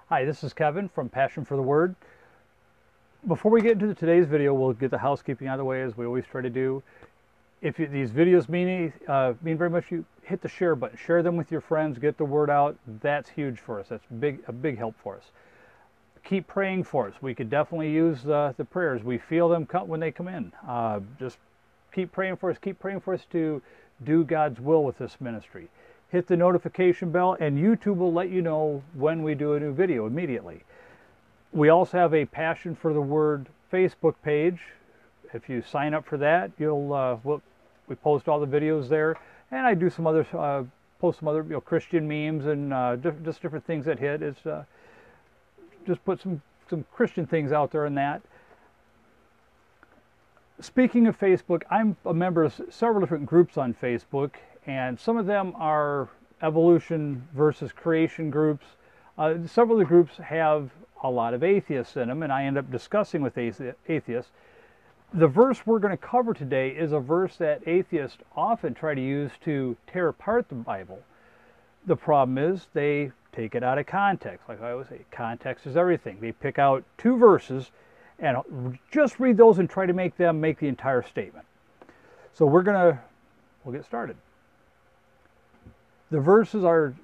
Hi, this is Kevin from Passion for the Word. Before we get into today's video, we'll get the housekeeping out of the way as we always try to do. If these videos mean very much, you hit the share button. Share them with your friends. Get the word out. That's huge for us. That's a big help for us. Keep praying for us. We could definitely use the prayers. We feel them when they come in. Just keep praying for us. Keep praying for us to do God's will with this ministry. Hit the notification bell, and YouTube will let you know when we do a new video immediately. We also have a Passion for the Word Facebook page. If you sign up for that, we post all the videos there, and I do some other post some other Christian memes and just different things that hit. It's just put some Christian things out there in that. Speaking of Facebook, I'm a member of several different groups on Facebook, and some of them are evolution versus creation groups. Several of the groups have a lot of atheists in them, and I end up discussing with atheists. The verse we're going to cover today is a verse that atheists often try to use to tear apart the Bible. The problem is they take it out of context. Like I always say, context is everything. They pick out two verses and just read those and try to make them make the entire statement. So we'll get started. The verses are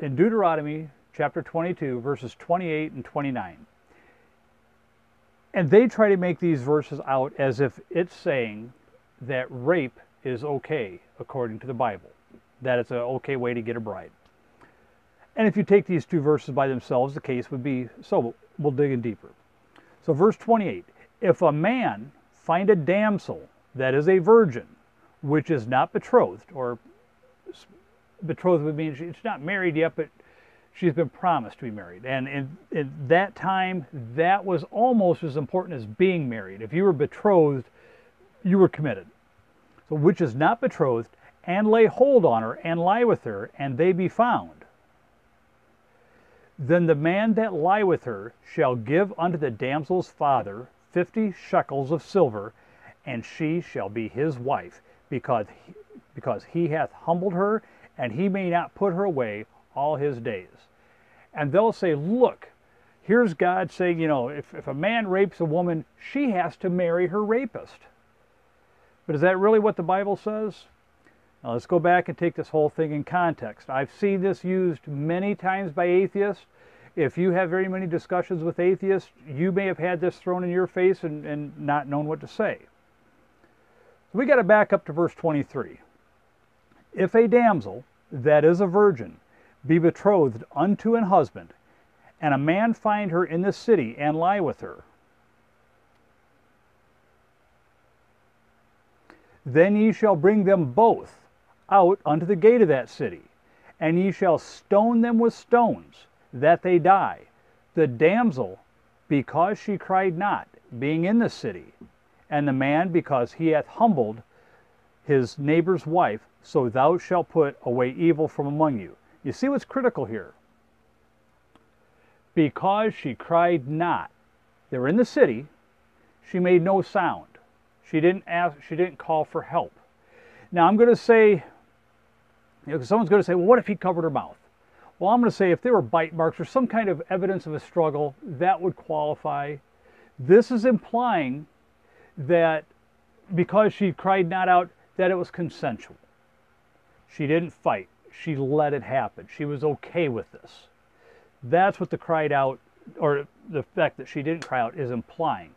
in Deuteronomy chapter 22, verses 28 and 29. And they try to make these verses out as if it's saying that rape is okay according to the Bible, that it's an okay way to get a bride. And if you take these two verses by themselves, the case would be so. We'll dig in deeper. So verse 28, if a man find a damsel that is a virgin, which is not betrothed, or betrothed would mean she's not married yet, but she's been promised to be married. And in that time, that was almost as important as being married. If you were betrothed, you were committed. So which is not betrothed, and lay hold on her, and lie with her, and they be found. Then the man that lie with her shall give unto the damsel's father 50 shekels of silver, and she shall be his wife, because he hath humbled her, and he may not put her away all his days. And they'll say, look, here's God saying, if a man rapes a woman, she has to marry her rapist. But is that really what the Bible says? Now let's go back and take this whole thing in context. I've seen this used many times by atheists. If you have very many discussions with atheists, you may have had this thrown in your face and not known what to say. So we got to back up to verse 23. If a damsel that is a virgin be betrothed unto an husband, and a man find her in the city and lie with her, then ye shall bring them both out unto the gate of that city, and ye shall stone them with stones, that they die, the damsel because she cried not, being in the city, and the man because he hath humbled his neighbor's wife, so thou shalt put away evil from among you. You see what's critical here? Because she cried not. They were in the city. She made no sound. She didn't ask. She didn't call for help. Now I'm going to say, someone's going to say, well, what if he covered her mouth? Well, I'm going to say if there were bite marks or some kind of evidence of a struggle, that would qualify. This is implying that because she cried not out, that it was consensual. She didn't fight. She let it happen. She was okay with this. That's what the cried out, or the fact that she didn't cry out, is implying.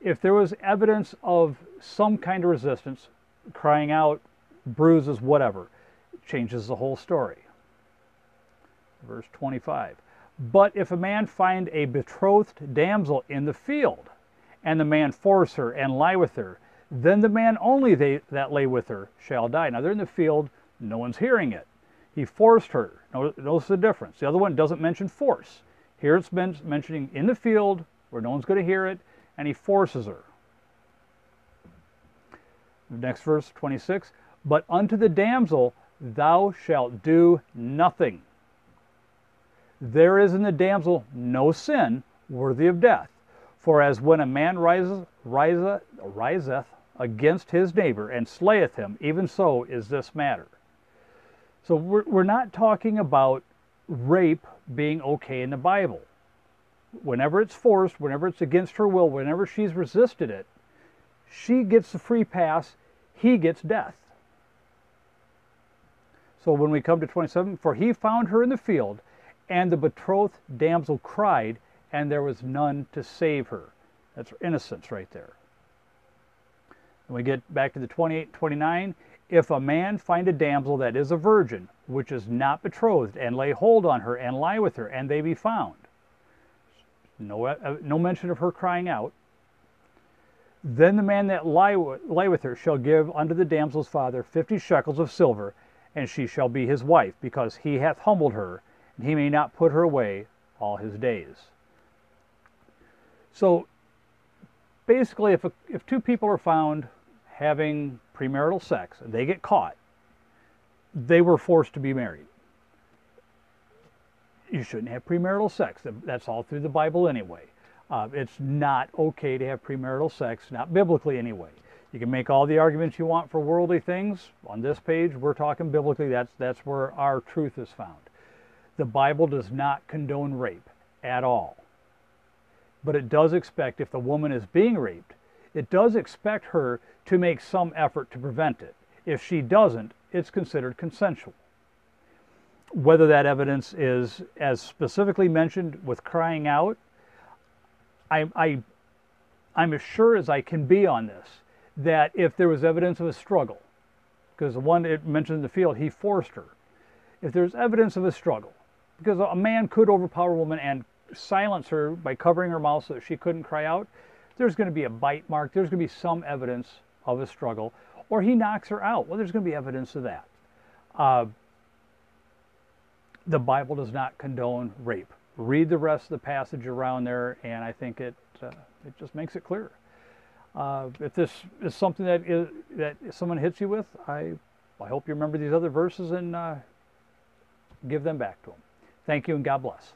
If there was evidence of some kind of resistance, crying out, bruises, whatever, it changes the whole story. Verse 25. But if a man find a betrothed damsel in the field, and the man force her and lie with her, then the man only that lay with her shall die. Now they're in the field, no one's hearing it. He forced her. Notice the difference. The other one doesn't mention force. Here it's mentioning in the field where no one's going to hear it, and he forces her. Next verse, 26. But unto the damsel thou shalt do nothing. There is in the damsel no sin worthy of death. For as when a man riseth against his neighbor and slayeth him, even so is this matter. So we're not talking about rape being okay in the Bible. whenever it's forced, whenever it's against her will, whenever she's resisted it, she gets the free pass, he gets death. So when we come to 27, for he found her in the field, and the betrothed damsel cried, and there was none to save her. That's innocence right there. And we get back to the 28, 29. If a man find a damsel that is a virgin, which is not betrothed, and lay hold on her, and lie with her, and they be found. No mention of her crying out. Then the man that lie with her shall give unto the damsel's father 50 shekels of silver, and she shall be his wife, because he hath humbled her, and he may not put her away all his days. So basically, if two people are found having premarital sex and they get caught, they were forced to be married. You shouldn't have premarital sex. That's all through the Bible anyway. It's not okay to have premarital sex, not biblically anyway. You can make all the arguments you want for worldly things. On this page, we're talking biblically. That's where our truth is found. The Bible does not condone rape at all. But it does expect, if the woman is being raped, it does expect her to make some effort to prevent it. If she doesn't, it's considered consensual. Whether that evidence is, as specifically mentioned with crying out, I'm as sure as I can be on this, that if there was evidence of a struggle, because the one it mentioned in the field, he forced her. If there's evidence of a struggle, because a man could overpower a woman and silence her by covering her mouth so that she couldn't cry out, there's going to be a bite mark, there's going to be some evidence of a struggle, or he knocks her out. Well, there's going to be evidence of that. The Bible does not condone rape. Read the rest of the passage around there, and I think it just makes it clear. If this is something that someone hits you with, I hope you remember these other verses and give them back to them. Thank you, and God bless.